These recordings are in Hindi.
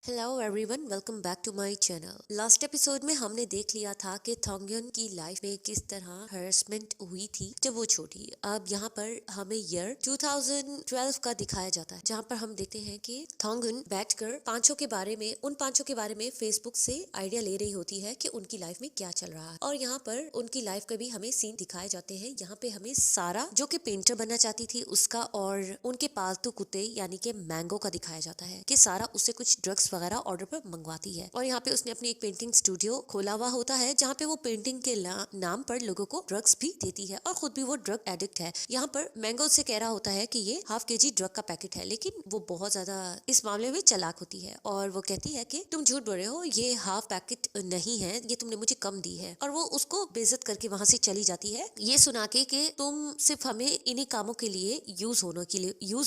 Hello everyone, welcome back to my channel. Last episode में हमने देख लिया था कि थोंगयन की लाइफ में किस तरह हरेसमेंट हुई थी जब वो छोटी। अब यहाँ पर हमें ईयर 2012 का दिखाया जाता है, जहाँ पर हम देखते हैं कि थोंगयन बैठकर पांचों के बारे में उन पांचों के बारे में फेसबुक से आइडिया ले रही होती है कि उनकी लाइफ में क्या चल रहा है। और यहाँ पर उनकी लाइफ का भी हमें सीन दिखाए जाते हैं। यहाँ पे हमें सारा जो कि पेंटर बनना चाहती थी उसका और उनके पालतू कुत्ते यानी कि मैंगो का दिखाया जाता है कि सारा उससे कुछ ड्रग्स वगैरह ऑर्डर पर मंगवाती है। और यहाँ पे उसने अपनी एक पेंटिंग स्टूडियो खोला हुआ होता है, जहाँ पे वो पेंटिंग के नाम पर लोगों को ड्रग्स भी देती है और खुद भी वो ड्रग एडिक्ट है। यहाँ पर मैंगो से कह रहा होता है कि ये हाफ केजी ड्रग का पैकेट है, लेकिन वो बहुत ज्यादा इस मामले में चालाक होती है और वो कहती है कि तुम झूठ बोल रहे हो, ये हाफ पैकेट नहीं है, ये तुमने मुझे कम दी है। और वो उसको बेइज्जत करके वहां से चली जाती है, ये सुना के कि तुम सिर्फ हमें इन्हीं कामों के लिए यूज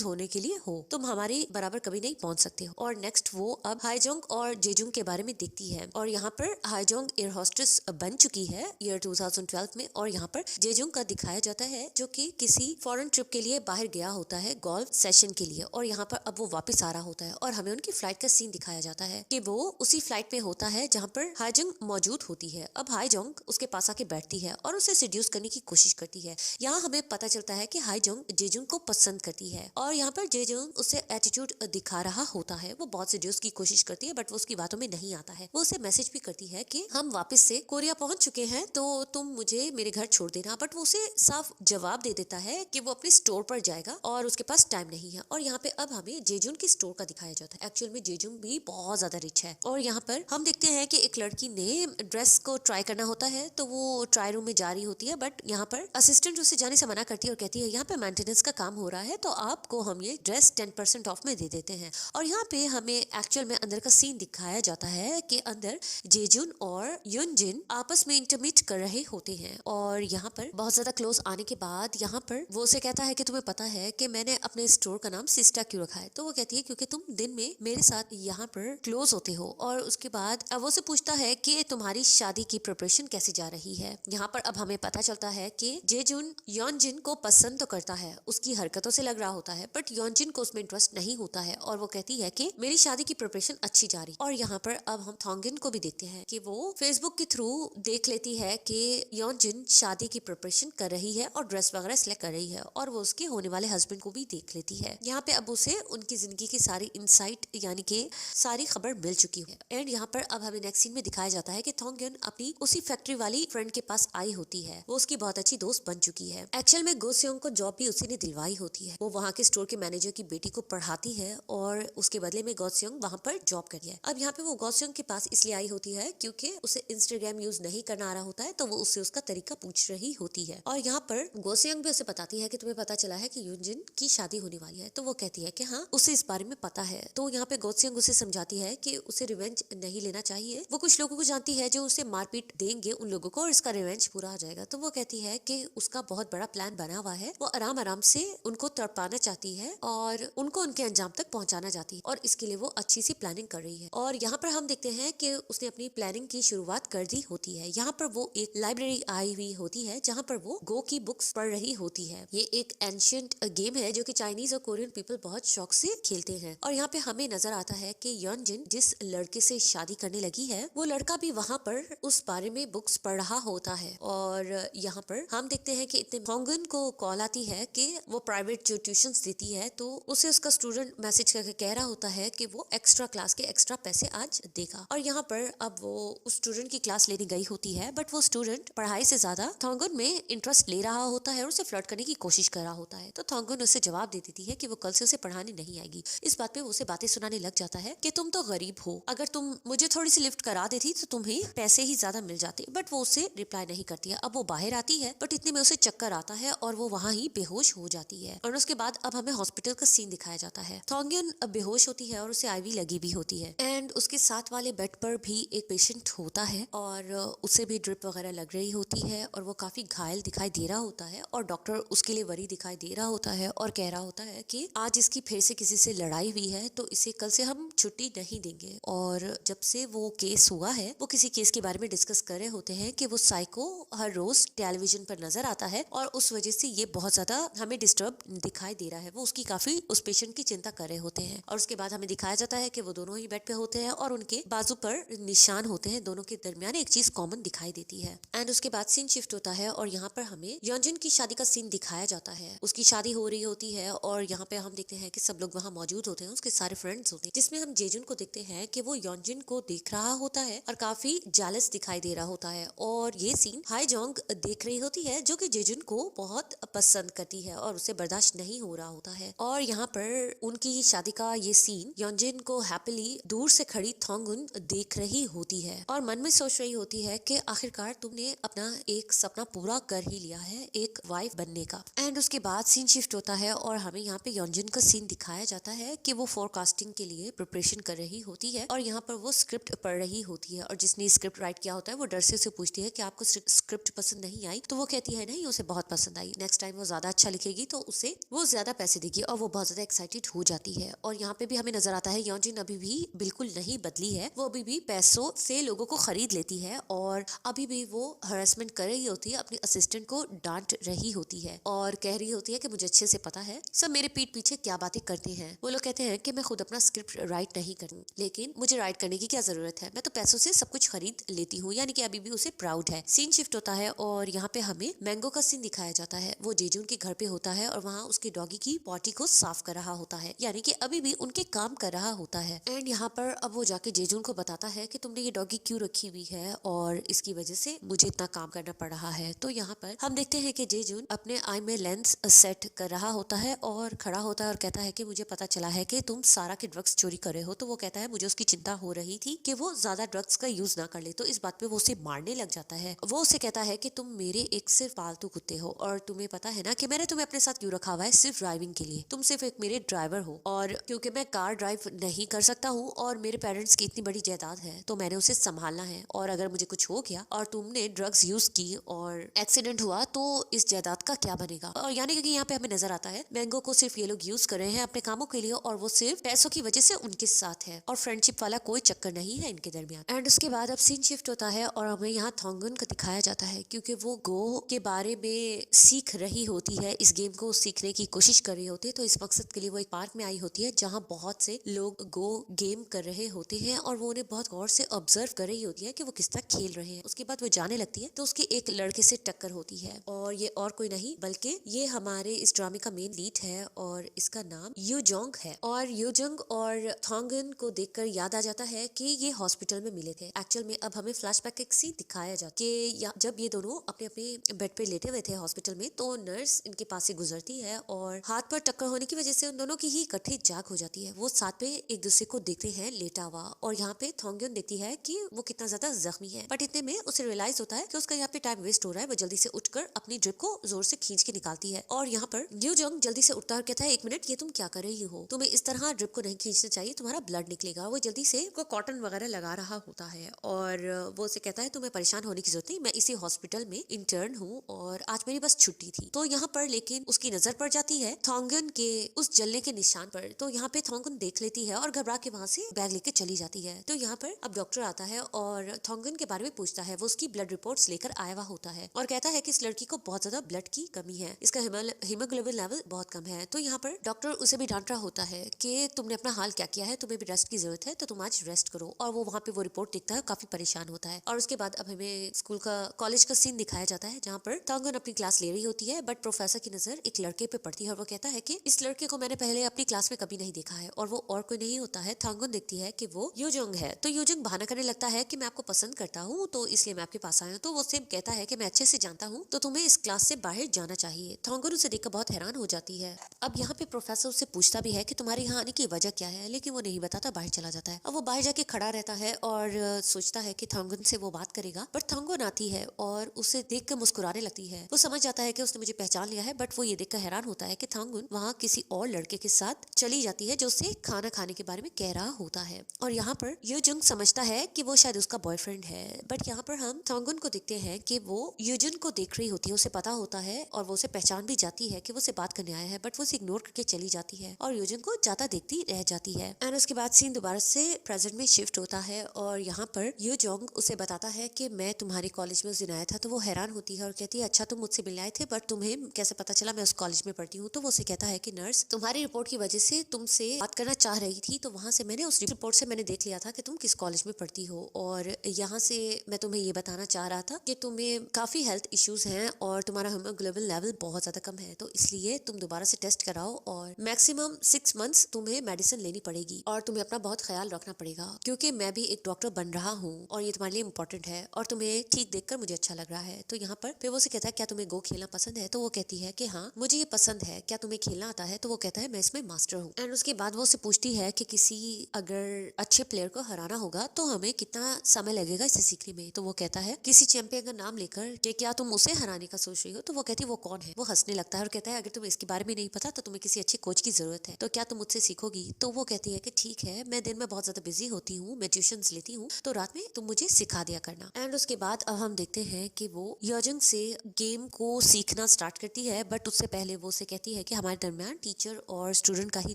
होने के लिए हो, तुम हमारे बराबर कभी नहीं पहुंच सकते हो। और नेक्स्ट वो अब हाईजोंग और जेजुंग के बारे में देखती है। और यहाँ पर हाईजोंग एयर होस्टेस बन चुकी है ईयर 2012 में, और यहाँ पर जेजुंग का दिखाया जाता है जो कि किसी फॉरेन ट्रिप के लिए बाहर गया होता है गोल्फ सेशन के लिए। और यहाँ पर अब वो वापस आ रहा होता है और हमें उनकी फ्लाइट का सीन दिखाया जाता है कि वो उसी फ्लाइट में होता है जहाँ पर हाईजोंग मौजूद होती है। अब हाईजोंग उसके पास आके बैठती है और उसे सिड्यूस करने की कोशिश करती है। यहाँ हमें पता चलता है कि हाईजोंग जेजुंग को पसंद करती है और यहाँ पर जेजुंग उसे एटीट्यूड दिखा रहा होता है। वो बहुत सिड्यूस की कोशिश करती है बट वो उसकी बातों में नहीं आता है। वो उसे मैसेज भी करती है कि हम वापस से कोरिया पहुंच चुके हैं, तो तुम मुझे मेरे घर छोड़ देना। बट वो उसे साफ जवाब दे देता है कि वो अपने स्टोर पर जाएगा और उसके पास टाइम नहीं है। और यहाँ पे अब हमें जेजुन की स्टोर का दिखाया जाता है। एक्चुअल में जेजुन भी बहुत ज्यादा रिच है। और यहाँ पर हम देखते हैं कि एक लड़की ने ड्रेस को ट्राई करना होता है, तो वो ट्राई रूम में जा रही होती है, बट यहाँ पर असिस्टेंट उसे जाने से मना करती है और कहती है यहाँ पे मेंटेनेंस का काम हो रहा है, तो आपको हम ये ड्रेस 10% ऑफ में दे देते हैं। और यहाँ पे हमें एक्चुअल में अंदर का सीन दिखाया जाता है कि अंदर जेजुन और युनजिन आपस में इंटरमीट कर रहे होते हैं। और यहाँ पर बहुत ज्यादा क्लोज आने के बाद यहाँ पर वो उसे कहता है कि तुम्हें पता है कि मैंने अपने स्टोर का नाम सिस्टा क्यों रखा है। तो वो कहती है क्योंकि तुम दिन में मेरे साथ यहाँ पर क्लोज होते हो। और उसके बाद अब वो से पूछता है कि तुम्हारी शादी की प्रिपरेशन कैसे जा रही है। यहाँ पर अब हमें पता चलता है कि जेजुन योनजिन को पसंद तो करता है, उसकी हरकतों से लग रहा होता है, बट योनजिन को उसमें इंटरेस्ट नहीं होता है। और वो कहती है कि मेरी शादी की प्रिपरेशन अच्छी जा रही। और यहाँ पर अब हम थोंगयन को भी देखते हैं कि वो फेसबुक के थ्रू देख लेती है कि योनजिन शादी की प्रिपरेशन कर रही है और ड्रेस वगैरह सिलेक्ट कर रही है, और वो उसके होने वाले हस्बैंड को भी देख लेती है। यहाँ पे अब उसे उनकी जिंदगी की सारी इनसाइट यानी कि सारी खबर मिल चुकी है। एंड यहाँ पर अब हमें नेक्स्ट सीन में दिखाया जाता है कि थोंगयन अपनी उसी फैक्ट्री वाली फ्रेंड के पास आई होती है। वो उसकी बहुत अच्छी दोस्त बन चुकी है। एक्चुअल में गोसेयोंग को जॉब भी उसी ने दिलवाई होती है। वो वहाँ के स्टोर के मैनेजर की बेटी को पढ़ाती है और उसके बदले में गोसेयोंग वहाँ पर जॉब करती है। अब यहाँ पे वो गोसेयोंग के पास इसलिए आई होती है क्योंकि उसे इंस्टाग्राम यूज नहीं करना आ रहा होता है, तो वो उससे उसका तरीका पूछ रही होती है। और यहाँ पर गोसेयोंग भी उसे बताती है कि तुम्हें पता चला है कि युनजिन की शादी होने वाली है। तो वो कहती है कि हाँ, उसे इस बारे में पता है। तो यहाँ पे गोसेयोंग उसे समझाती है कि उसे रिवेंज नहीं लेना चाहिए। वो कुछ लोगों को जानती है जो उसे मारपीट देंगे उन लोगों को और इसका रिवेंज पूरा आ जाएगा। तो वो कहती है कि उसका बहुत बड़ा प्लान बना हुआ है। वो आराम आराम से उनको तड़पाना चाहती है और उनको उनके अंजाम तक पहुंचाना चाहती है, और इसके लिए वो अच्छी सी प्लानिंग कर रही है। और यहाँ पर हम देखते हैं कि उसने अपनी प्लानिंग की शुरुआत कर दी होती है। यहाँ पर वो एक लाइब्रेरी आई हुई होती है जहाँ पर वो गो की बुक्स पढ़ रही होती है। ये एक एंशिएंट गेम है जो कि चाइनीज और कोरियन पीपल बहुत शौक से खेलते हैं। और यहाँ पे हमें नजर आता है कि योनजिन जिस लड़के से शादी करने लगी है, वो लड़का भी वहाँ पर उस बारे में बुक्स पढ़ रहा होता है। और यहाँ पर हम देखते हैं कि इतने थोंगयन को कॉल आती है कि वो प्राइवेट जो ट्यूशंस देती है, तो उसे उसका स्टूडेंट मैसेज करके कह रहा होता है कि वो एक्स्ट्रा क्लास के एक्स्ट्रा पैसे आज देगा। और यहाँ पर अब वो उस स्टूडेंट की क्लास लेने गई होती है, बट वो स्टूडेंट पढ़ाई से ज्यादा थोंगयन में इंटरेस्ट ले रहा होता है और उसे फ्लर्ट करने की कोशिश कर रहा होता है। तो थोंगयन उसे जवाब दे देती है कि वो कल से उसे पढ़ाने नहीं आएगी। इस बात पे वो उसे बातें सुनाने लग जाता है कि तुम तो गरीब हो, अगर तुम मुझे थोड़ी सी लिफ्ट करा देती तो तुम्हें पैसे ही ज्यादा मिल जाते। बट वो उसे रिप्लाई नहीं करती है। अब वो बाहर आती है, बट इतने में उसे चक्कर आता है और वो वहाँ ही बेहोश हो जाती है। और उसके बाद अब हमें हॉस्पिटल का सीन दिखाया जाता है। थोंगयन अब बेहोश होती है और उसे आईवी लगी भी होती है। एंड उसके साथ वाले बेड पर भी एक पेशेंट होता है और उसे भी ड्रिप वगैरह लग रही होती है और वो काफी घायल दिखाई दे रहा होता है। और डॉक्टर उसके लिए वरी दिखाई दे रहा होता है और कह रहा होता है कि आज इसकी फिर से किसी से लड़ाई हुई है, तो इसे कल से हम छुट्टी नहीं देंगे। और जब से वो केस हुआ है, वो किसी केस के बारे में डिस्कस कर रहे होते हैं कि वो साइको हर रोज टेलीविजन पर नजर आता है और उस वजह से ये बहुत ज्यादा हमें डिस्टर्ब दिखाई दे रहा है। वो उसकी काफी उस पेशेंट की चिंता कर रहे होते हैं। और उसके बाद हमें दिखाया जाता है कि वो दोनों ही बेड पे होते हैं और उनके बाजू पर निशान होते हैं। दोनों के दरमियान एक चीज कॉमन दिखाई देती है। एंड उसके बाद सीन शिफ्ट होता है और यहाँ पर हमें योंजन की शादी का सीन दिखाया जाता है। उसकी शादी हो रही होती है और यहाँ पे हम देखते हैं कि सब लोग वहाँ मौजूद होते हैं, उसके सारे फ्रेंड्स होते हैं, जिसमें हम जेजुन को देखते हैं कि वो योंजन को देख रहा होता है और काफी जेलस दिखाई दे रहा होता है। और ये सीन हाई जोंग देख रही होती है जो कि जेजुन को बहुत पसंद करती है और उसे बर्दाश्त नहीं हो रहा होता है। और यहाँ पर उनकी शादी का ये सीन योंजन को हैप्पीली दूर से खड़ी थोंगुन देख रही होती है और मन में सोच रही होती है कि आखिरकार तुमने अपना एक सपना पूरा कर ही लिया है, एक वाइफ बनने का। एंड उसके बाद सीन शिफ्ट होता है और हमें यहाँ पे योंजन का सीन दिखाया जाता है कि वो फोरकास्टिंग के लिए प्रिपरेशन कर रही होती है और यहाँ पर वो स्क्रिप्ट पढ़ रही होती है। और जिसने स्क्रिप्ट राइट किया होता है वो डर से उसे पूछती है कि आपको स्क्रिप्ट पसंद नहीं आई? तो वो कहती है नहीं, उसे बहुत पसंद आई, नेक्स्ट टाइम वो ज्यादा अच्छा लिखेगी तो उसे वो ज्यादा पैसे देगी और वो बहुत ज्यादा एक्साइटेड हो जाती है। और यहाँ पे भी हमें नजर आता है योंजन अभी भी बिल्कुल नहीं बदली है, वो अभी भी पैसों से लोगों को खरीद लेती है और अभी भी वो हरासमेंट कर रही होती है, अपने असिस्टेंट को डांट रही होती है और कह रही होती है कि मुझे अच्छे से पता है सब मेरे पीठ पीछे क्या बातें करते हैं। वो लोग कहते हैं कि मैं खुद अपना स्क्रिप्ट राइट नहीं करूँ, लेकिन मुझे राइट करने की क्या जरूरत है, मैं तो पैसों से सब कुछ खरीद लेती हूँ। यानी कि अभी भी उसे प्राउड है। सीन शिफ्ट होता है और यहाँ पे हमें मैंगो का सीन दिखाया जाता है। वो जेजुन के घर पे होता है और वहाँ उसके डॉगी की पॉटी को साफ कर रहा होता है, यानी कि अभी भी उनके काम कर रहा होता है। एंड यहाँ पर अब वो जाके जेजुन को बताता है कि तुमने ये डॉगी क्यों रखी हुई है और इसकी वजह से मुझे इतना काम करना पड़ रहा है। तो यहाँ पर हम देखते हैं कि जेजुन अपने आई में लेंस सेट कर रहा होता है और खड़ा होता है और कहता है कि मुझे पता चला है कि तुम सारा के ड्रग्स चोरी कर रहे हो। तो वो कहता है मुझे उसकी चिंता हो रही थी कि वो ज्यादा ड्रग्स का यूज ना कर ले। तो इस बात पे वो उसे मारने लग जाता है। वो उसे कहता है कि तुम मेरे एक सिर्फ पालतू कुत्ते हो और तुम्हें पता है ना कि मैंने तुम्हें अपने साथ क्यों रखा हुआ है, सिर्फ ड्राइविंग के लिए। तुम सिर्फ एक मेरे ड्राइवर हो और क्योंकि मैं कार ड्राइव नहीं कर सकता हूँ और मेरे पेरेंट्स की इतनी बड़ी जायदाद है तो मैंने उसे संभालना है। और अगर मुझे कुछ हो गया और तुमने ड्रग्स यूज की और एक्सीडेंट हुआ तो इस जायदाद का क्या बनेगा। और यानी कि यहाँ पे हमें नजर आता है मैंगो को सिर्फ ये लोग यूज कर रहे हैं अपने कामों के लिए और वो सिर्फ पैसों की वजह से उनके साथ है और फ्रेंडशिप वाला कोई चक्कर नहीं है इनके दरमियान। एंड उसके बाद अब सीन शिफ्ट होता है और हमें यहाँ थोंगुन का दिखाया जाता है क्योंकि वो गो के बारे में सीख रही होती है, इस गेम को सीखने की कोशिश कर रही होती है। तो इस मकसद के लिए वो एक पार्क में आई होती है जहाँ बहुत से लोग गो गेम कर रहे होते हैं और वो उन्हें बहुत गौर से ऑब्जर्व कर रही होती है कि वो किस तरह खेल रहे हैं। उसके बाद वो जाने लगती है तो उसके एक लड़के से टक्कर होती है और ये और कोई नहीं बल्कि ये हमारे इस ड्रामे का मेन लीड है और इसका नाम यूजोंग है। और यूजोंग और थोंगुन को देखकर याद आ जाता है कि ये हॉस्पिटल में मिले थे। एक्चुअल में अब हमें फ्लैशबैक एक सीन दिखाया जाता कि जब ये दोनों अपने अपने बेड पे लेटे हुए थे हॉस्पिटल में तो नर्स इनके पास से गुजरती है और हाथ पर टक्कर होने की वजह से उन दोनों की ही इकट्ठी जाग हो जाती है। वो साथ में एक दूसरे को देखते हैं लेटा हुआ और यहाँ पे थोंगुन देखती है कि वो कितना ज्यादा जख्मी है। बट इतने में उसे रियलाइज होता है कि उसका यहाँ पे टाइम वेस्ट हो रहा है। वो जल्दी से उठकर अपनी ड्रिप को जोर से खींच के निकालती है और यहाँ पर यूजोंग जल्दी से उठता है और कहता है एक मिनट, ये तुम क्या कर रही हो, तुम्हें इस तरह ड्रिप को नहीं खींचना चाहिए, तुम्हारा ब्लड निकलेगा। वो जल्दी से कॉटन वगैरह लगा रहा होता है और वो उसे कहता है तुम्हें परेशान होने की जरूरत नहीं, मैं इसी हॉस्पिटल में इंटर्न हूँ और आज मेरी बस छुट्टी थी। तो यहाँ पर लेकिन उसकी नजर पड़ जाती है थोंगुन के उस जलने के निशान पर। तो यहाँ पे थोंगुन देख लेती है और घबरा के वहाँ से बैग लेके चली जाती है। तो यहाँ पर अब डॉक्टर आता है और थोंगुन के बारे में पूछता है। वो उसकी ब्लड रिपोर्ट्स लेकर आया हुआ होता है और कहता है कि इस लड़की को बहुत ज्यादा ब्लड की कमी है, इसका हीमोग्लोबिन लेवल बहुत कम है। तो यहाँ पर डॉक्टर उसे भी डांट रहा होता है कि तुमने अपना हाल क्या किया है, तुम्हें भी रेस्ट की जरूरत है तो तुम आज रेस्ट करो। और वो वहाँ पे वो रिपोर्ट देखता है, काफी परेशान होता है। और उसके बाद अब हमें स्कूल का कॉलेज का सीन दिखाया जाता है जहाँ पर थोंगुन अपनी क्लास ले रही होती है बट प्रोफेसर की नजर एक लड़के पे पड़ती है और वो कहता है कि इस लड़के को मैंने पहले अपनी क्लास में कभी नहीं देखा है और वो और कोई नहीं होता है। थोंगुन देखती है कि वो यूजोंग है। तो यूजोंग बहाना करने लगता है कि मैं आपको पसंद करता हूँ तो इसलिए मैं आपके पास आया हूँ। तो वो सिर्फ कहता है कि मैं अच्छे से जानता हूँ तो तुम्हें इस क्लास से बाहर जाना चाहिए। थोंगुन उसे देखकर बहुत हैरान हो जाती है। अब यहाँ पे प्रोफेसर उससे पूछता भी है कि तुम्हारे यहाँ आने की वजह क्या है, लेकिन वो नहीं बताता, बाहर चला जाता है। अब वो बाहर जाके खड़ा रहता है और सोचता है कि थोंगुन से वो बात करेगा। बट थोंगुन आती है और उसे देख कर मुस्कुराने लगती है। वो समझ जाता है कि उसने मुझे पहचान लिया है बट वो ये देखकर हैरान होता है कि थोंगुन वहाँ किसी और लड़के के साथ चली जाती है जो उसे खाना खाने के बारे में कह रहा होता है। और यहाँ पर यूजुंग समझता है कि वो शायद उसका बॉयफ्रेंड है। बट यहाँ पर हम थोंगुन को देखते हैं कि वो यूजुन को देख रही होती है, उसे पता होता है और वो उसे पहचान भी जाती है कि वो उसे बात करने आया है। बट वो उसे इग्नोर करके चली जाती है और यूजुन को ज्यादा देखती रह जाती है। एंड उसके बाद सीन दोबारा से प्रेजेंट में शिफ्ट होता है और यहाँ पर यूजोंग उसे बताता है कि मैं तुम्हारे कॉलेज में उस दिन आया था। तो वो हैरान होती है और कहती है अच्छा तुम मुझसे मिलने आए थे बट तुम्हें कैसे पता चला मैं उस कॉलेज में पढ़ती हूँ। तो वो उसे कहता है कि नर्स तुम्हारी रिपोर्ट की वजह से तुमसे बात करना चाह रही थी तो वहाँ से मैंने उस रिपोर्ट से मैंने देख लिया था कि तुम किस कॉलेज में पढ़ती हो, और यहाँ से मैं तुम्हें ये बताना चाह रहा था कि तुम्हें काफी हेल्थ इश्यूज हैं और तुम्हारा हीमोग्लोबिन लेवल बहुत ज्यादा कम है, तो इसलिए तुम दोबारा से टेस्ट कराओ और मैक्सिमम 6 मंथ्स तुम्हें मेडिसिन लेनी पड़ेगी और तुम्हें अपना बहुत ख्याल रखना पड़ेगा, क्योंकि मैं भी एक डॉक्टर बन रहा हूँ और ये तुम्हारे लिए इम्पोर्टेंट है और तुम्हें ठीक देखकर मुझे अच्छा लग रहा है। तो यहाँ पर फिर वो से कहता है क्या तुम्हें गो खेलना पसंद है, तो वो कहती है कि हाँ मुझे ये पसंद है, क्या तुम्हें खेलना आता है, तो वो कहता है मैं इसमें मास्टर हूँ। एंड उसके बाद वो उससे पूछती है कि किसी अगर अच्छे प्लेयर को हराना होगा तो हमें कितना समय लगेगा इसे सीखने में, तो वो कहता है किसी चैंपियन का नाम लेकर कि क्या तुम उसे हराने का सोच रही हो, तो वो कहती है वो कौन है। वो हंसने लगता है और कहता है अगर तुम्हें इसके बारे में नहीं पता तो तुम्हें किसी अच्छे कोच की जरूरत है, तो क्या तुम मुझसे सीखोगी, तो वो कहती है कि ठीक है, मैं दिन में बहुत ज्यादा बिजी होती हूँ, मैं ट्यूशन लेती हूँ, तो रात में तुम मुझे सिखा दिया करना। एंड उसके बाद अब हम देखते हैं कि वो योजंग से गेम को सीखना स्टार्ट करती है, बट उससे पहले वो उसे कहती है कि हमारे दरमियान टीचर और स्टूडेंट का ही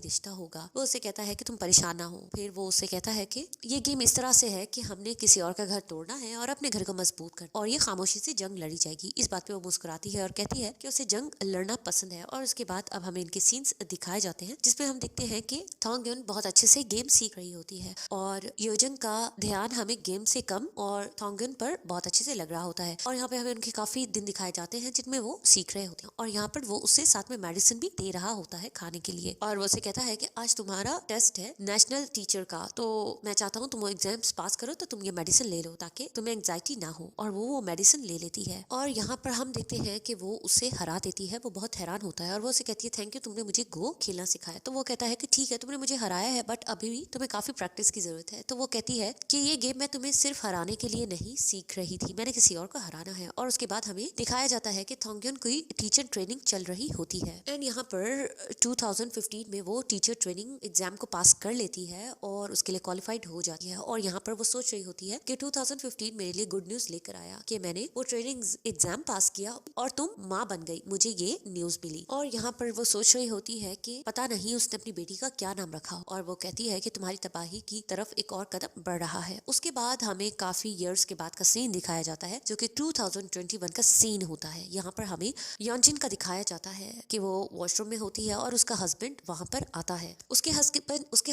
रिश्ता होगा। वो उसे कहता है कि तुम परेशान ना हो। फिर वो उसे कहता है कि ये गेम इस तरह से है कि हमने किसी और का घर तोड़ना है और अपने घर को मजबूत कर, और ये खामोशी से जंग लड़ी जाएगी। इस बात पे वो मुस्कुराती है और कहती है कि उसे जंग लड़ना पसंद है। और उसके बाद अब हमें इनके सीन्स दिखाए जाते हैं जिसमें हम देखते हैं कि थॉन्गयन बहुत अच्छे से गेम सीख रही होती है और योजंग का ध्यान हमें गेम से कम और थॉन्गयन पर बहुत अच्छे से लग रहा होता है। और यहाँ पे हमें उनके काफी दिन दिखाए जाते हैं जिनमें वो सीख रहे होते हैं और यहाँ पर वो उससे साथ में मेडिसिन भी दे रहा होता है खाने के लिए। और वो उसे कहता है कि आज तुम्हारा टेस्ट है नेशनल टीचर का, तो मैं चाहता हूँ तुम एग्जाम्स पास करो तो तुम ये मेडिसिन ले लो ताकि तुम्हें एंग्जाइटी ना हो। और वो मेडिसिन ले लेती है और यहाँ पर हम देखते हैं कि वो उसे हरा देती है। वो बहुत हैरान होता है और वो उसे कहती है थैंक यू, तुमने मुझे गो खेलना सिखाया। तो वो कहता है कि ठीक है, तुमने मुझे हराया है बट अभी भी तुम्हें काफी प्रैक्टिस की जरूरत है। तो वो कहती है कि ये गेम मैं तुम्हें सिर्फ हराने के लिए नहीं सीख रही थी, मैंने किसी और को हराना है। और उसके बाद हमें दिखाया जाता है कि थॉन्गयन की टीचर ट्रेनिंग चल रही होती है एंड यहाँ पर 2015 में वो टीचर ट्रेनिंग एग्जाम को पास कर लेती है और उसके लिए क्वालिफाइड हो जाती है। और यहाँ पर वो सोच रही होती है कि 2015 मेरे लिए गुड न्यूज लेकर आया कि मैंने वो ट्रेनिंग एग्जाम पास किया और तुम माँ बन गई, मुझे ये न्यूज मिली। और यहाँ पर वो सोच रही होती है कि पता नहीं उसने अपनी बेटी का क्या नाम रखा, और वो कहती है कि तुम्हारी तबाही की तरफ एक और कदम बढ़ रहा है। उसके बाद हमें काफी इयर्स के बाद का सीन दिखाया जाता है जो कि 2021 का सीन होता है। यहाँ पर हमें योंजिन का दिखाया जाता है कि वो वॉशरूम में होती है और उसका हस्बैंड वहाँ पर आता है। उसके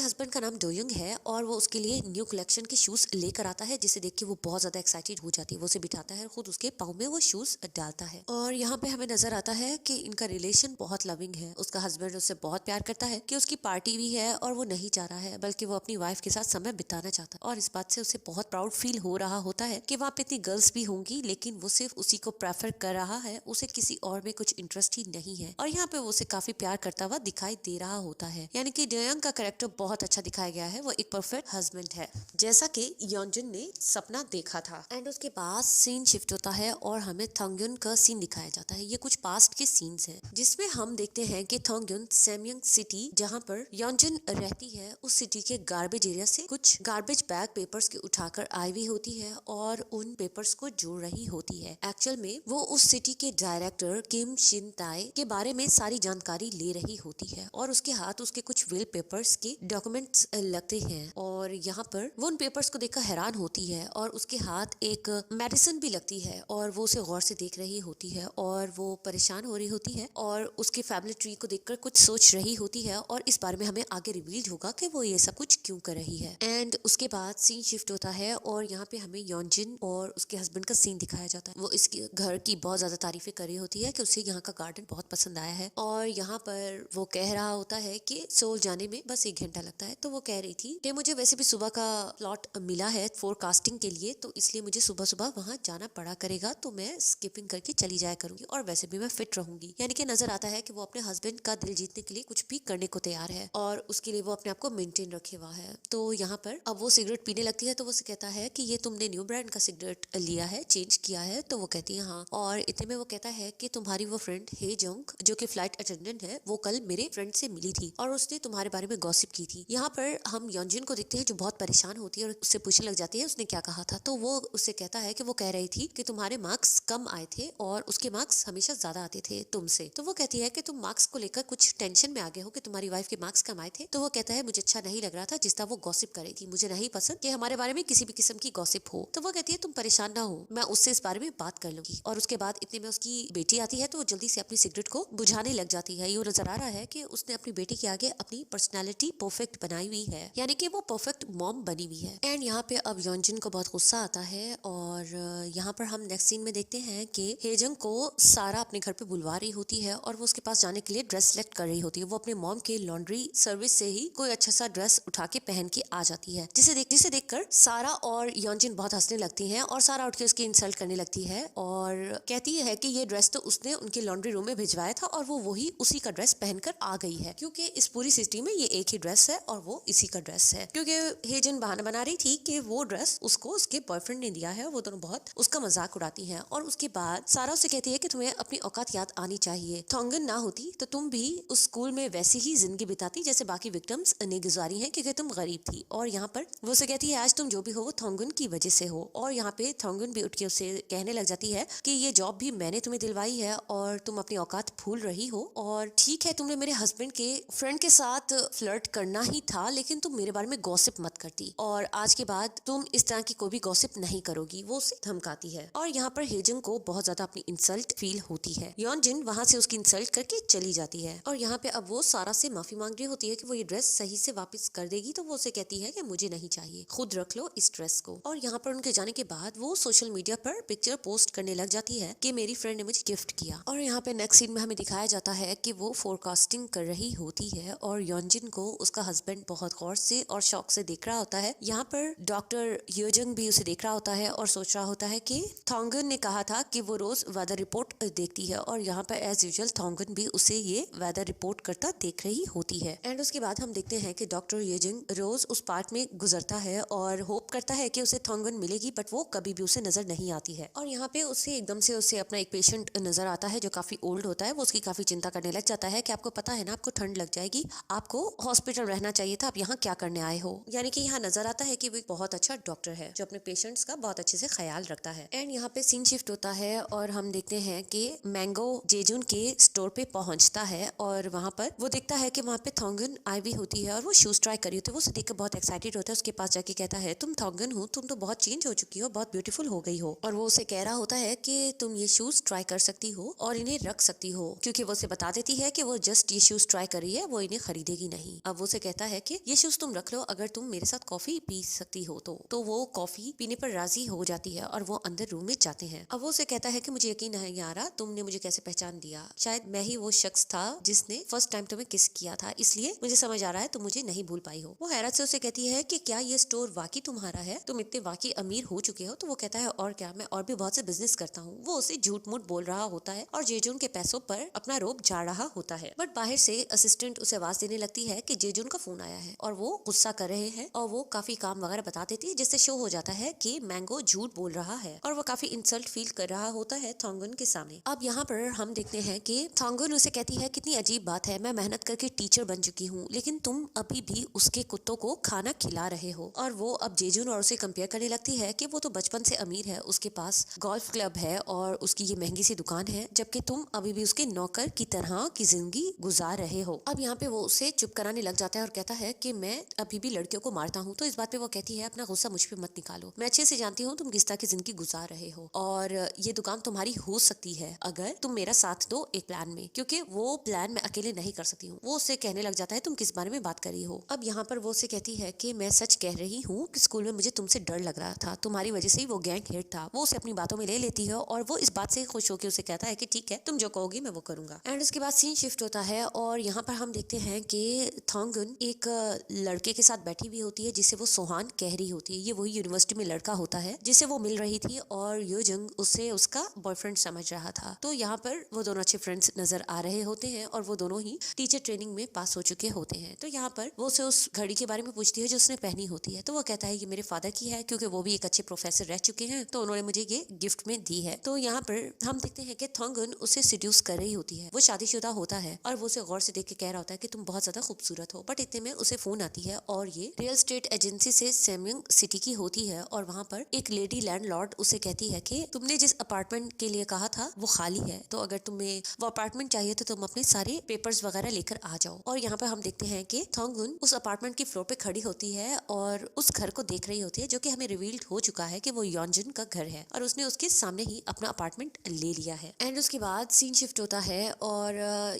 हस्बैंड का नाम डोयुंग है और वो उसके लिए न्यू कलेक्शन के शूज लेकर आता है, जिसे देख के वो बहुत ज्यादा एक्साइटेड हो जाती है। वो उसे बिठाता है और खुद उसके पाँव में वो शूज डालता है और यहाँ पे हमें नजर आता है कि इनका रिलेशन बहुत लविंग है। उसका हस्बैंड उससे बहुत प्यार करता है कि उसकी पार्टी भी है और वो नहीं चाह रहा है बल्कि वो अपनी वाइफ के साथ समय बिताना चाहता है। और इस बात से उसे बहुत प्राउड फील हो रहा होता है कि वहाँ पे इतनी गर्ल्स भी होंगी लेकिन वो सिर्फ उसी को प्रेफर कर रहा है, उसे किसी और में कुछ इंटरेस्ट ही नहीं है। और यहाँ पे वो उसे काफी प्यार करता हुआ दिखाई दे रहा होता है। यानी कि डोयोंग का कैरेक्टर बहुत अच्छा दिखाया गया है। वो एक परफेक्ट हस्बैंड है जैसा कि योंजिन ने सपना देखा था। एंड उसके बाद सीन शिफ्ट होता है और हमें थॉन्गयन का सीन दिखाया जाता है। ये कुछ पास्ट के सीन्स हैं जिसमें हम देखते हैं कि थॉन्गयन सैमयंग सिटी जहाँ पर योंजिन रहती है उस सिटी के गार्बेज एरिया से कुछ गार्बेज बैग पेपर्स के उठाकर आई हुई होती है और उन पेपर्स को जोड़ रही होती है। एक्चुअल में वो उस सिटी के डायरेक्टर किम शिन ताए के बारे में सारी जानकारी ले रही होती है और उसके हाथ उसके कुछ विल पेपर्स के डॉक्यूमेंट्स लगते हैं और यहाँ पर वो उन पेपर्स को देखकर हैरान होती है और उसके हाथ एक मेडिसिन भी लगती है और वो उसे गौर से देख रही होती है और वो परेशान हो रही होती है और उसके फैमिली ट्री को देखकर कुछ सोच रही होती है और इस बारे में हमें आगे रिवील होगा कि वो ये सब कुछ क्यों कर रही है। एंड उसके बाद सीन शिफ्ट होता है और यहाँ पे हमें योंजिन और उसके हस्बैंड का सीन दिखाया जाता है। वो इसके घर की बहुत ज्यादा तारीफें कर रही होती है कि उसे यहाँ का गार्डन बहुत पसंद आया है और यहाँ पर वो कह रहा होता है कि सोल जाने में बस 1 घंटा लगता है। तो वो कह रही थी कि मुझे वैसे भी सुबह का प्लॉट मिला है फोरकास्टिंग के लिए, तो इसलिए मुझे सुबह सुबह वहाँ जाना पड़ा करेगा, तो मैं स्किपिंग करके चली जाया करूंगी और वैसे भी मैं फिट रहूंगी। यानी कि नजर आता है कि वो अपने हस्बैंड का दिल जीतने के लिए कुछ भी करने को तैयार है और उसके लिए वो अपने आप को मेंटेन रखे हुआ है। तो यहाँ पर अब वो सिगरेट पीने लगती है तो वो कहता है कि ये तुमने न्यू ब्रांड का सिगरेट लिया है, चेंज किया है, तो वो कहती है हाँ। और इतने में वो कहता है कि तुम्हारी वो फ्रेंड हे जोंग जो कि फ्लाइट अटेंडेंट है, वो कल मेरे फ्रेंड से मिली थी और उसने तुम्हारे बारे में गॉसिप की थी। यहाँ पर हम योंजिन को देखते हैं जो बहुत परेशान होती है और उससे पूछने लग जाती है उसने क्या कहा था। तो वो उससे कहता है कि वो कह रही थी कि तुम्हारे मार्क्स कम आए थे और उसके मार्क्स हमेशा ज्यादा आते थे तुमसे। तो वो कहती है कि तुम मार्क्स को लेकर कुछ टेंशन में आ गए हो कि तुम्हारी वाइफ के मार्क्स कम आए थे। तो वो कहता है मुझे अच्छा नहीं लग रहा था जिस तरह वो गॉसिप कर रही थी, मुझे नहीं पसंद कि हमारे बारे में किसी भी किस्म की गॉसिप हो। तो वो कहती है तुम परेशान ना हो, मैं उससे इस बारे में बात कर लूंगी। और उसके बाद इतने में उसकी बेटी आती है तो वो जल्दी से अपनी सिगरेट को बुझाने लग जाती है। ये नजर आ रहा है कि उसने अपनी बेटी के आगे अपनी पर्सनैलिटी परफेक्ट बनाई हुई है, यानी कि वो परफेक्ट मॉम बनी हुई है। एंड यहाँ पे अब योंजिन को बहुत गुस्सा आता है और यहाँ पर हम नेक्स्ट सीन में देखते हैं कि हेजंग को सारा अपने घर पे बुलवा रही होती है और वो उसके पास जाने के लिए ड्रेस सिलेक्ट कर रही होती है। वो अपने मॉम के लॉन्ड्री सर्विस से ही कोई अच्छा सा ड्रेस उठा के पहन के आ जाती है, जिसे देखकर सारा और योंजिन बहुत हंसने लगती हैं और सारा उठ के उसकी इंसल्ट करने लगती है और कहती है कि ये ड्रेस तो उसने उनके लॉन्ड्री रूम में भिजवाया था और वो वही उसी का ड्रेस पहनकर आ गई है, क्योंकि इस पूरी सिटी में ये एक ही ड्रेस है और वो इसी का ड्रेस है। क्योंकि हेजन बहाना बना रही थी कि वो ड्रेस उसको उसके बॉयफ्रेंड ने दिया है। वो दोनों बहुत उसका मजाक उड़ाती हैं और उसके बाद सारा उसे कहती है कि तुम्हें अपनी औकात याद आनी चाहिए। थॉन्गन ना होती तो तुम भी उस स्कूल में वैसी ही जिंदगी बिताती जैसे बाकी विक्टिम्स ने गुजारी है, क्योंकि तुम गरीब थी। और यहाँ पर वो उसे कहती है आज तुम जो भी हो वो थॉन्गन की वजह से हो। और यहाँ पे थॉन्गन भी उठ के उसे कहने लग जाती है कि ये जॉब भी मैंने तुम्हें दिलवाई है और तुम अपनी औकात भूल रही हो। और ठीक है, तुमने मेरे हस्बैंड के फ्रेंड के साथ फ्लर्ट करना ही था, लेकिन तुम मेरे बारे में गॉसिप मत करती और आज के बाद तुम इस तरह की कोई भी गॉसिप नहीं करोगी। वो उसे धमकाती है और यहाँ पर हेजंग को बहुत ज्यादा अपनी इंसल्ट फील होती है। योंजिन वहाँ से उसकी इंसल्ट करके चली जाती है और यहाँ पे अब वो सारा से माफी मांग रही होती है कि वो ये ड्रेस सही से वापस कर देगी। तो वो उसे कहती है कि मुझे नहीं चाहिए, खुद रख लो इस ड्रेस को। और यहाँ पर उनके जाने के बाद वो सोशल मीडिया पर पिक्चर पोस्ट करने लग जाती है कि मेरी फ्रेंड ने मुझे गिफ्ट किया। और यहाँ पे नेक्स्ट सीन में हमें दिखाया जाता है कि वो फोरकास्टिंग कर रही होती है और योंजिन को उसका हस्बैंड बहुत गौर से और शौक से देख रहा होता है। यहाँ पर डॉक्टर योजंग भी उसे देख रहा होता है और सोच रहा होता है कि थॉन्गन ने कहा था कि वो रोज वेदर रिपोर्ट देखती है और यहाँ पर एज यूजुअल थॉन्गन भी उसे ये वेदर रिपोर्ट करता देख रही होती है। एंड उसके बाद हम देखते हैं कि डॉक्टर योजंग रोज उस पार्ट में गुजरता है और होप करता है कि उसे थॉन्गन मिलेगी, बट वो कभी भी उसे नजर नहीं आती है। और यहाँ पे उसे एकदम से उसे अपना एक पेशेंट नजर आता है जो काफी ओल्ड होता है। वो उसकी काफी चिंता करने लग जाता है कि आपको पता है ना, आपको ठंड लग जाएगी, आपको हॉस्पिटल रहना चाहिए था, आप यहाँ क्या करने आए हो। यानी कि यहाँ नजर आता है कि वो एक बहुत अच्छा डॉक्टर है जो अपने पेशेंट्स का बहुत अच्छे से ख्याल रखता है। एंड यहाँ पे सीन शिफ्ट होता है और हम देखते हैं कि मैंगो जेजुन के स्टोर पे पहुंचता है और वहाँ पर वो देखता है कि वहाँ पे थॉन्गन आई भी होती है और वो शूज ट्राई करी होती है। वो उसे देखकर बहुत एक्साइटेड होता है, उसके पास जाके कहता है तुम थॉन्गन हो, तुम तो बहुत चेंज हो चुकी हो, बहुत ब्यूटीफुल हो गई हो। और वो उसे कह रहा होता है कि तुम ये शूज ट्राई कर सकती हो और इन्हें रख सकती हो, क्योंकि वो उसे बता देती है कि वो जस्ट ये शूज ट्राई कर रही है, वो इन्हें खरीदेगी नहीं। अब वो उसे कहता है कि ये शूज तुम रख लो, अगर तुम मेरे साथ कॉफी पी सकती हो तो वो कॉफी पीने पर राजी हो जाती है और वो अंदर रूम में जाते हैं। अब वो उसे कहता है कि मुझे यकीन नहीं आ रहा, तुमने मुझे कैसे पहचान दिया, शायद मैं ही वो शख्स था जिसने फर्स्ट टाइम तुम्हें किस किया था, इसलिए मुझे समझ आ रहा है तुम मुझे नहीं भूल पाई हो। वो हैरत से उसे कहती है कि क्या ये स्टोर वाकई तुम्हारा है, तुम इतने वाकई अमीर हो चुके हो। तो वो कहता है और क्या, मैं और भी बहुत से बिजनेस करता हूँ। वो उसे झूठ मूठ बोल रहा होता है और जेजुन के पैसों पर अपना रोब झाड़ रहा होता है। बट बाहर से असिस्टेंट उसे आवाज देने लगती है कि जेजुन का फोन आया है और वो गुस्सा कर रहे हैं और वो काफी काम वगैरह बता देती है, जिससे शो हो जाता है कि मैंगो झूठ बोल रहा है और वो काफी इंसल्ट फील कर रहा होता है थॉन्गन के सामने। अब यहाँ पर हम देखते हैं कि थॉन्गन उसे कहती है कितनी अजीब बात है, मैं मेहनत करके टीचर बन चुकी हूँ लेकिन तुम अभी भी उसके कुत्तों को खाना खिला रहे हो। और वो अब जेजुन और उसे कंपेयर करने लगती है कि वो तो बचपन से अमीर है, उसके पास गोल्फ क्लब है और उसकी ये महंगी सी दुकान है, जबकि तुम अभी भी उसके नौकर की तरह की जिंदगी गुजार रहे हो। अब यहाँ पे वो उसे चुप कराने लग जाता है और कहता है कि मैं अभी भी लड़कियों को मारता हूँ। तो इस बात पे वो कहती है अपना गुस्सा मुझ पे मत निकालो, मैं अच्छे से जानती हूँ तुम किस तरह की जिंदगी गुजार रहे हो और ये दुकान तुम्हारी हो सकती है अगर तुम मेरा साथ दो एक प्लान में, क्योंकि वो प्लान मैं अकेले नहीं कर सकती हूँ। वो उससे कहने लग जाता है तुम किस बारे में बात कर रही हो। अब यहाँ पर वो उसे कहती है कि मैं सच कह रही हूँ कि स्कूल में मुझे तुमसे डर लग रहा था, तुम्हारी वजह से ही वो गैंग हेड था। वो उसे अपनी बातों में ले लेती है और वो इस बात से खुश होकर उसे कहता है कि ठीक है, तुम जो कहोगी मैं वो करूंगा। एंड उसके बाद सीन शिफ्ट होता है और यहाँ पर हम देखते हैं कि थॉन्गन एक लड़के के साथ बैठी हुई होती है जिसे वो सोहान कह रही होती है। ये वही यूनिवर्सिटी में लड़का होता है जिसे वो मिल रही थी और योजंग उसे उसका बॉयफ्रेंड समझ रहा था। तो यहाँ पर वो दोनों अच्छे फ्रेंड्स नजर आ रहे होते हैं और वो दोनों ही टीचर ट्रेनिंग में पास हो चुके होते हैं। तो यहाँ पर वो उसे उस घड़ी के बारे में पूछती है जो उसने पहनी होती है। तो वो कहता है ये मेरे फादर की है, क्योंकि वो भी एक अच्छे प्रोफेसर रह चुके हैं, तो उन्होंने मुझे ये गिफ्ट में दी है। तो यहाँ पर हम देखते हैं कि थॉन्गन उसे सिड्यूस कर रही होती है। वो शादीशुदा होता है और वो उसे गौर से देख के कह रहा होता है कि तुम बहुत ज्यादा खूबसूरत हो। बट इतने में उसे फोन आती है और ये रियल एस्टेट एजेंसी से सेमिंग सिटी की होती है और वहाँ पर एक लेडी लैंडलॉर्ड उसे कहती है कि तुमने जिस अपार्टमेंट के लिए कहा था वो खाली है, तो अगर तुम्हें वो अपार्टमेंट चाहिए तो तुम अपने सारे पेपर्स वगैरह लेकर आ जाओ। और यहाँ पर हम देखते हैं कि थॉन्गन उस अपार्टमेंट की फ्लोर पे खड़ी होती है और उस घर को देख रही होती है, जो कि हमें रिवील्ड हो चुका है कि वो योंजन का घर है और उसने उसके सामने ही अपना अपार्टमेंट ले लिया है। एंड उसके बाद सीन शिफ्ट होता है और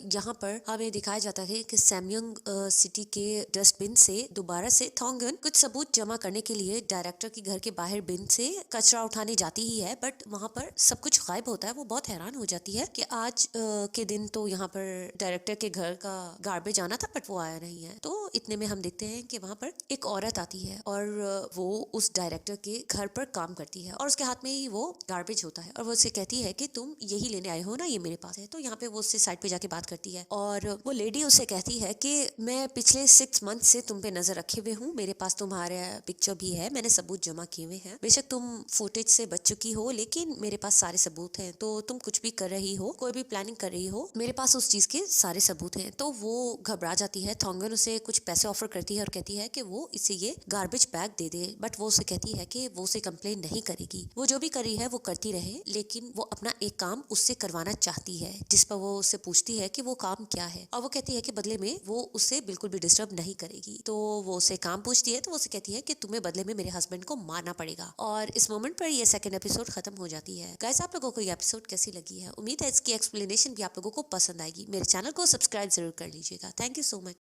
यहाँ पर हमें दिखाया जाता है कि सैमयंग सिटी के के डस्टबिन से दोबारा से थॉन्गन कुछ सबूत जमा करने के लिए डायरेक्टर के घर के बाहर बिन से कचरा उठाने जाती ही है, बट वहाँ पर सब कुछ गायब होता है। वो बहुत हैरान हो जाती है कि आज के दिन तो यहाँ पर डायरेक्टर के घर का गार्बेज आना था, बट वो आया नहीं है। तो इतने में हम देखते हैं कि वहाँ पर एक औरत आती है और वो उस डायरेक्टर के घर पर काम करती है और उसके हाथ में ही वो गार्बेज होता है और वो उससे कहती है कि तुम यही लेने आए हो ना, ये मेरे पास है। तो यहाँ पे वो उससे साइड पे जाके बात करती है और वो लेडी उससे कहती है कि मैं पिछले 6 मंथ से तुम पे नजर रखे हुए हूँ, मेरे पास तुम्हारा पिक्चर भी है, मैंने सबूत जमा किए हुए हैं। बेशक तुम फुटेज से बच चुकी हो, लेकिन मेरे पास सारे सबूत हैं। तो तुम कुछ भी कर रही हो, कोई भी प्लानिंग कर रही हो, मेरे पास उस चीज के सारे सबूत हैं। तो वो घबरा जाती है। थॉन्गन उसे कुछ पैसे ऑफर करती है और कहती है कि वो इसे ये garbage bag they they, but वो उसे कहती है कि वो उसे कंप्लेन नहीं करेगी, वो जो भी कर रही है वो करती रहे, लेकिन वो अपना एक काम उससे करवाना चाहती है। जिस पर वो उससे पूछती है कि वो काम क्या है और वो कहती है कि बदले में वो उसे बिल्कुल भी डिस्टर्ब नहीं करेगी। तो वो उसे काम पूछती है तो वो उसे कहती है कि तुम्हें बदले में मेरे हस्बैंड को मारना पड़ेगा। और इस मोमेंट पर ये सेकंड एपिसोड खत्म हो जाती है। गाइस, आप लोगों को ये एपिसोड कैसी लगी है? उम्मीद है इसकी एक्सप्लेनेशन भी आप लोगों को पसंद आएगी। मेरे चैनल को सब्सक्राइब जरूर कर लीजिएगा। Thank you so much.